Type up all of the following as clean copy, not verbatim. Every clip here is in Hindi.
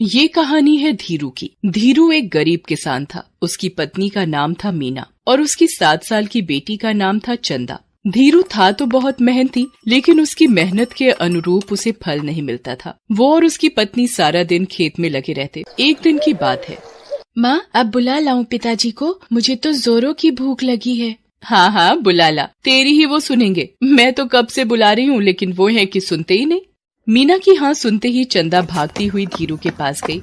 ये कहानी है धीरू की। धीरू एक गरीब किसान था। उसकी पत्नी का नाम था मीना और उसकी 7 साल की बेटी का नाम था चंदा। धीरू था तो बहुत मेहनती, लेकिन उसकी मेहनत के अनुरूप उसे फल नहीं मिलता था। वो और उसकी पत्नी सारा दिन खेत में लगे रहते। एक दिन की बात है। माँ, अब बुला लाऊं पिताजी को? मुझे तो जोरों की भूख लगी है। हाँ हाँ बुला ला, तेरी ही वो सुनेंगे। मैं तो कब से बुला रही हूँ, लेकिन वो है कि सुनते ही नहीं। मीना की हाँ सुनते ही चंदा भागती हुई धीरू के पास गई।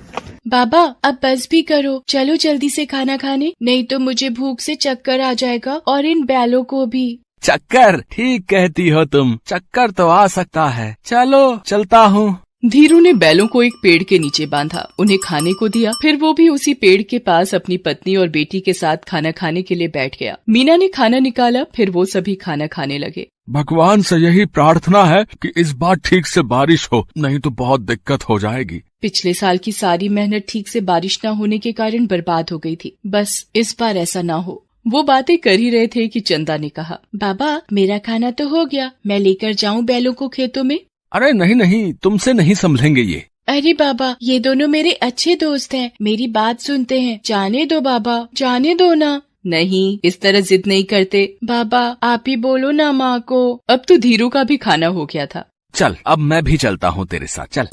बाबा, अब बस भी करो, चलो जल्दी से खाना खाने, नहीं तो मुझे भूख से चक्कर आ जाएगा और इन बैलों को भी। चक्कर? ठीक कहती हो तुम, चक्कर तो आ सकता है। चलो चलता हूँ। धीरू ने बैलों को एक पेड़ के नीचे बांधा, उन्हें खाने को दिया। फिर वो भी उसी पेड़ के पास अपनी पत्नी और बेटी के साथ खाना खाने के लिए बैठ गया। मीना ने खाना निकाला, फिर वो सभी खाना खाने लगे। भगवान से यही प्रार्थना है कि इस बार ठीक से बारिश हो, नहीं तो बहुत दिक्कत हो जाएगी। पिछले साल की सारी मेहनत ठीक से बारिश न होने के कारण बर्बाद हो गई थी। बस इस बार ऐसा ना हो। वो बातें कर ही रहे थे कि चंदा ने कहा, बाबा, मेरा खाना तो हो गया, मैं लेकर जाऊं बैलों को खेतों में? अरे नहीं नहीं, तुमसे नहीं संभलेंगे ये। अरे बाबा, ये दोनों मेरे अच्छे दोस्त हैं, मेरी बात सुनते हैं, जाने दो बाबा, जाने दो ना। नहीं, इस तरह जिद नहीं करते। बाबा, आप ही बोलो ना माँ को। अब तो धीरू का भी खाना हो गया था। चल, अब मैं भी चलता हूँ तेरे साथ, चल।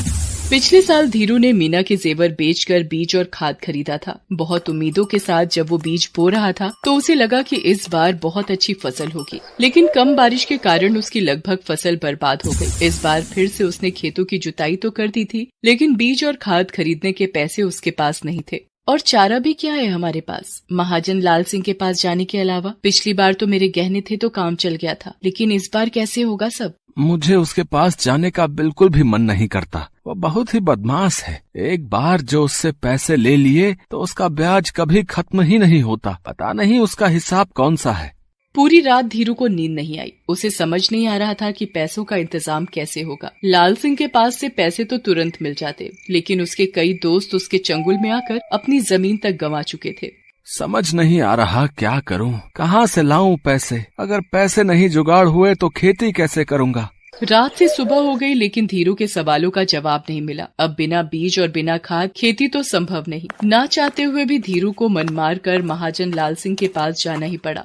पिछले साल धीरू ने मीना के जेवर बेचकर बीज और खाद खरीदा था। बहुत उम्मीदों के साथ जब वो बीज बो रहा था तो उसे लगा कि इस बार बहुत अच्छी फसल होगी, लेकिन कम बारिश के कारण उसकी लगभग फसल बर्बाद हो गई। इस बार फिर से उसने खेतों की जुताई तो कर दी थी, लेकिन बीज और खाद खरीदने के पैसे उसके पास नहीं थे। और चारा भी क्या है हमारे पास, महाजन लाल सिंह के पास जाने के अलावा। पिछली बार तो मेरे गहने थे तो काम चल गया था, लेकिन इस बार कैसे होगा सब? मुझे उसके पास जाने का बिल्कुल भी मन नहीं करता। वो बहुत ही बदमाश है। एक बार जो उससे पैसे ले लिए तो उसका ब्याज कभी खत्म ही नहीं होता। पता नहीं उसका हिसाब कौन सा है। पूरी रात धीरू को नींद नहीं आई। उसे समझ नहीं आ रहा था कि पैसों का इंतजाम कैसे होगा। लाल सिंह के पास से पैसे तो तुरंत मिल जाते, लेकिन उसके कई दोस्त उसके चंगुल में आकर अपनी जमीन तक गंवा चुके थे। समझ नहीं आ रहा क्या करूं, कहां से लाऊं पैसे। अगर पैसे नहीं जुगाड़ हुए तो खेती कैसे करूंगा। रात से सुबह हो गई, लेकिन धीरू के सवालों का जवाब नहीं मिला। अब बिना बीज और बिना खाद खेती तो संभव नहीं। ना चाहते हुए भी धीरू को मन मार कर महाजन लाल सिंह के पास जाना ही पड़ा।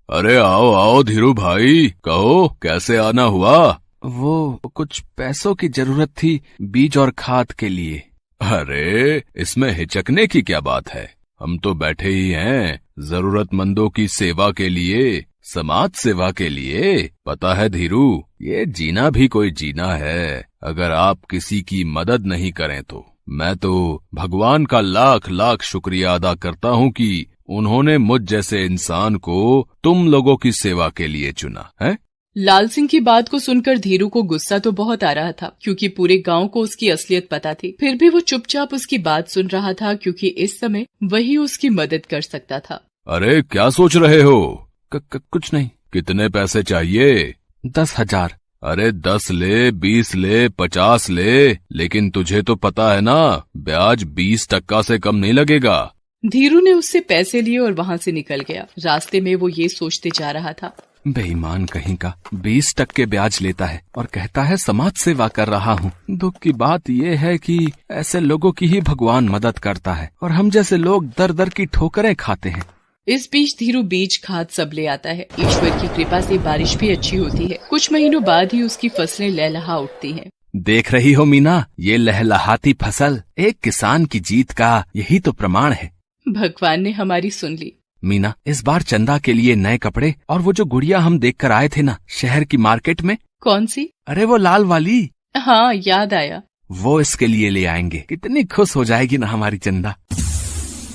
अरे आओ आओ धीरू भाई, कहो कैसे आना हुआ? वो कुछ पैसों की जरूरत थी, बीज और खाद के लिए। अरे इसमें हिचकने की क्या बात है, हम तो बैठे ही हैं जरूरतमंदों की सेवा के लिए, समाज सेवा के लिए। पता है धीरू, ये जीना भी कोई जीना है। अगर आप किसी की मदद नहीं करें तो मैं तो भगवान का लाख लाख शुक्रिया अदा करता हूँ कि उन्होंने मुझ जैसे इंसान को तुम लोगों की सेवा के लिए चुना है। लाल सिंह की बात को सुनकर धीरू को गुस्सा तो बहुत आ रहा था, क्योंकि पूरे गांव को उसकी असलियत पता थी। फिर भी वो चुपचाप उसकी बात सुन रहा था, क्योंकि इस समय वही उसकी मदद कर सकता था। अरे क्या सोच रहे हो? कुछ नहीं। कितने पैसे चाहिए? 10,000। अरे 10 ले, 20 ले, 50 ले, लेकिन तुझे तो पता है ना, ब्याज 20% से कम नहीं लगेगा। धीरू ने उससे पैसे लिए और वहाँ से निकल गया। रास्ते में वो ये सोचते जा रहा था, बेईमान कहीं का, 20% ब्याज लेता है और कहता है समाज सेवा कर रहा हूँ। दुख की बात ये है कि ऐसे लोगों की ही भगवान मदद करता है और हम जैसे लोग दर दर की ठोकरें खाते हैं। इस बीच धीरू बीज खाद सब ले आता है। ईश्वर की कृपा से बारिश भी अच्छी होती है। कुछ महीनों बाद ही उसकी फसलें लहलहा उठती हैं। देख रही हो मीना, ये लहलहाती फसल एक किसान की जीत का यही तो प्रमाण है। भगवान ने हमारी सुन ली। मीना, इस बार चंदा के लिए नए कपड़े और वो जो गुड़िया हम देख कर आए थे ना शहर की मार्केट में। कौन सी? अरे वो लाल वाली। हाँ याद आया। वो इसके लिए ले आएंगे। कितनी खुश हो जाएगी ना हमारी चंदा।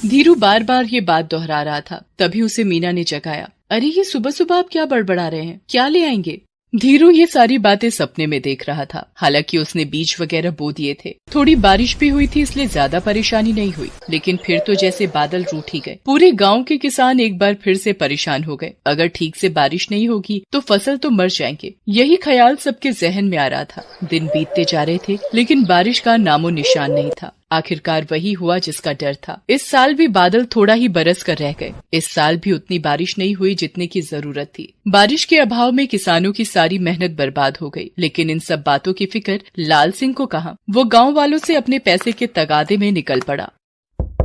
धीरू बार बार ये बात दोहरा रहा था। तभी उसे मीना ने जगाया। अरे ये सुबह सुबह आप क्या बड़बड़ा रहे हैं, क्या ले आएंगे? धीरू ये सारी बातें सपने में देख रहा था। हालांकि उसने बीज वगैरह बो दिए थे। थोड़ी बारिश भी हुई थी, इसलिए ज्यादा परेशानी नहीं हुई, लेकिन फिर तो जैसे बादल रूठ ही गए। पूरे गांव के किसान एक बार फिर से परेशान हो गए। अगर ठीक से बारिश नहीं होगी तो फसल तो मर जाएंगे। यही ख्याल सबके जहन में आ रहा था। दिन बीतते जा रहे थे, लेकिन बारिश का नामो निशान नहीं था। आखिरकार वही हुआ जिसका डर था। इस साल भी बादल थोड़ा ही बरस कर रह गए। इस साल भी उतनी बारिश नहीं हुई जितने की जरूरत थी। बारिश के अभाव में किसानों की सारी मेहनत बर्बाद हो गई। लेकिन इन सब बातों की फिक्र लाल सिंह को कहाँ। वो गाँव वालों से अपने पैसे के तगादे में निकल पड़ा।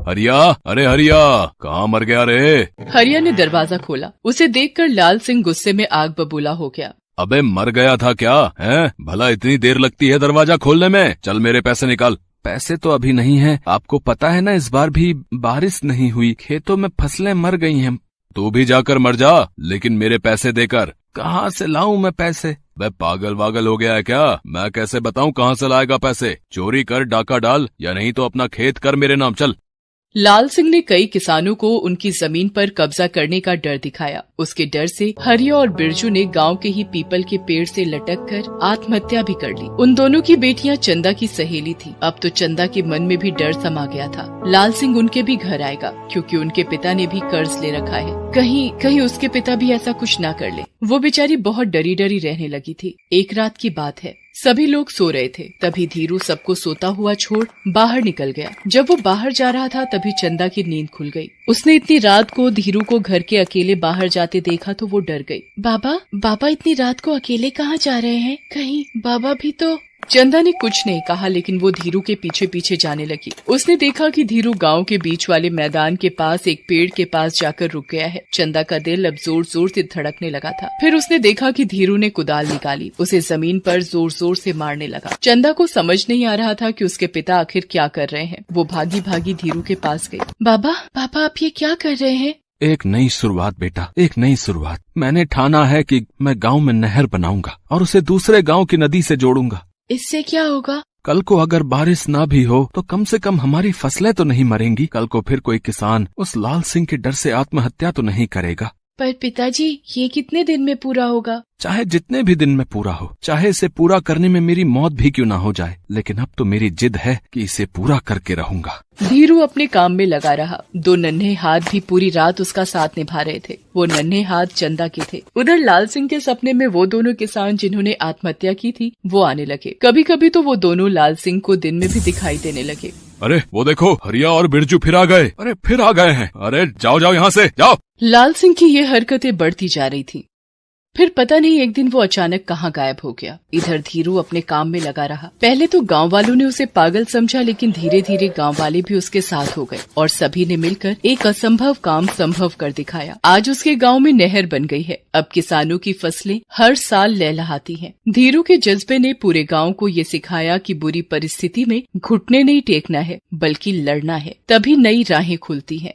हरिया, अरे हरिया, कहाँ मर गया रे? हरिया ने दरवाजा खोला। उसे देखकर लाल सिंह गुस्से में आग बबूला हो गया। अबे मर गया था क्या? हैं? भला इतनी देर लगती है दरवाजा खोलने में? चल मेरे पैसे निकाल। पैसे तो अभी नहीं है, आपको पता है ना इस बार भी बारिश नहीं हुई, खेतों में फसलें मर गई हैं। तू भी जाकर मर जा, लेकिन मेरे पैसे देकर। कहाँ से लाऊं मैं पैसे? बे पागल वागल हो गया है क्या? मैं कैसे बताऊं कहाँ से लाएगा पैसे? चोरी कर, डाका डाल, या नहीं तो अपना खेत कर मेरे नाम। चल। लाल सिंह ने कई किसानों को उनकी जमीन पर कब्जा करने का डर दिखाया। उसके डर से हरिया और बिरजू ने गांव के ही पीपल के पेड़ से लटक कर आत्महत्या भी कर ली। उन दोनों की बेटियां चंदा की सहेली थी। अब तो चंदा के मन में भी डर समा गया था, लाल सिंह उनके भी घर आएगा, क्योंकि उनके पिता ने भी कर्ज ले रखा है। कहीं उसके पिता भी ऐसा कुछ ना कर ले। वो बेचारी बहुत डरी डरी रहने लगी थी। एक रात की बात है, सभी लोग सो रहे थे, तभी धीरू सबको सोता हुआ छोड़ बाहर निकल गया। जब वो बाहर जा रहा था तभी चंदा की नींद खुल गई। उसने इतनी रात को धीरू को घर के अकेले बाहर जाते देखा तो वो डर गई। बाबा इतनी रात को अकेले कहाँ जा रहे हैं? कहीं बाबा भी तो। चंदा ने कुछ नहीं कहा, लेकिन वो धीरू के पीछे पीछे जाने लगी। उसने देखा कि धीरू गांव के बीच वाले मैदान के पास एक पेड़ के पास जाकर रुक गया है। चंदा का दिल अब जोर जोर से धड़कने लगा था। फिर उसने देखा कि धीरू ने कुदाल निकाली, उसे जमीन पर जोर जोर से मारने लगा। चंदा को समझ नहीं आ रहा था कि उसके पिता आखिर क्या कर रहे हैं। वो भागी भागी धीरू के पास गई। बाबा आप ये क्या कर रहे हैं? एक नई शुरुआत बेटा, एक नई शुरुआत। मैंने ठाना है कि मैं गांव में नहर बनाऊंगा और उसे दूसरे गांव की नदी से जोड़ूंगा। इससे क्या होगा? कल को अगर बारिश ना भी हो तो कम से कम हमारी फसलें तो नहीं मरेंगी। कल को फिर कोई किसान उस लाल सिंह के डर से आत्महत्या तो नहीं करेगा। पर पिताजी, ये कितने दिन में पूरा होगा? चाहे जितने भी दिन में पूरा हो, चाहे इसे पूरा करने में मेरी मौत भी क्यों ना हो जाए, लेकिन अब तो मेरी जिद है कि इसे पूरा करके रहूंगा। धीरू अपने काम में लगा रहा। दो नन्हे हाथ भी पूरी रात उसका साथ निभा रहे थे। वो नन्हे हाथ चंदा के थे। उधर लाल सिंह के सपने में वो दोनों किसान जिन्होंने आत्महत्या की थी वो आने लगे। कभी कभी तो वो दोनों लाल सिंह को दिन में भी दिखाई देने लगे। अरे वो देखो, हरिया और बिरजू फिर आ गए। अरे फिर आ गए हैं। अरे जाओ जाओ यहाँ से जाओ। लाल सिंह की ये हरकतें बढ़ती जा रही थी। फिर पता नहीं एक दिन वो अचानक कहाँ गायब हो गया। इधर धीरू अपने काम में लगा रहा। पहले तो गांव वालों ने उसे पागल समझा, लेकिन धीरे धीरे गांव वाले भी उसके साथ हो गए और सभी ने मिलकर एक असंभव काम संभव कर दिखाया। आज उसके गांव में नहर बन गई है। अब किसानों की फसलें हर साल लहलहाती हैं। धीरू के जज्बे ने पूरे गांव को ये सिखाया कि बुरी परिस्थिति में घुटने नहीं टेकना है, बल्कि लड़ना है, तभी नई राहें खुलती हैं।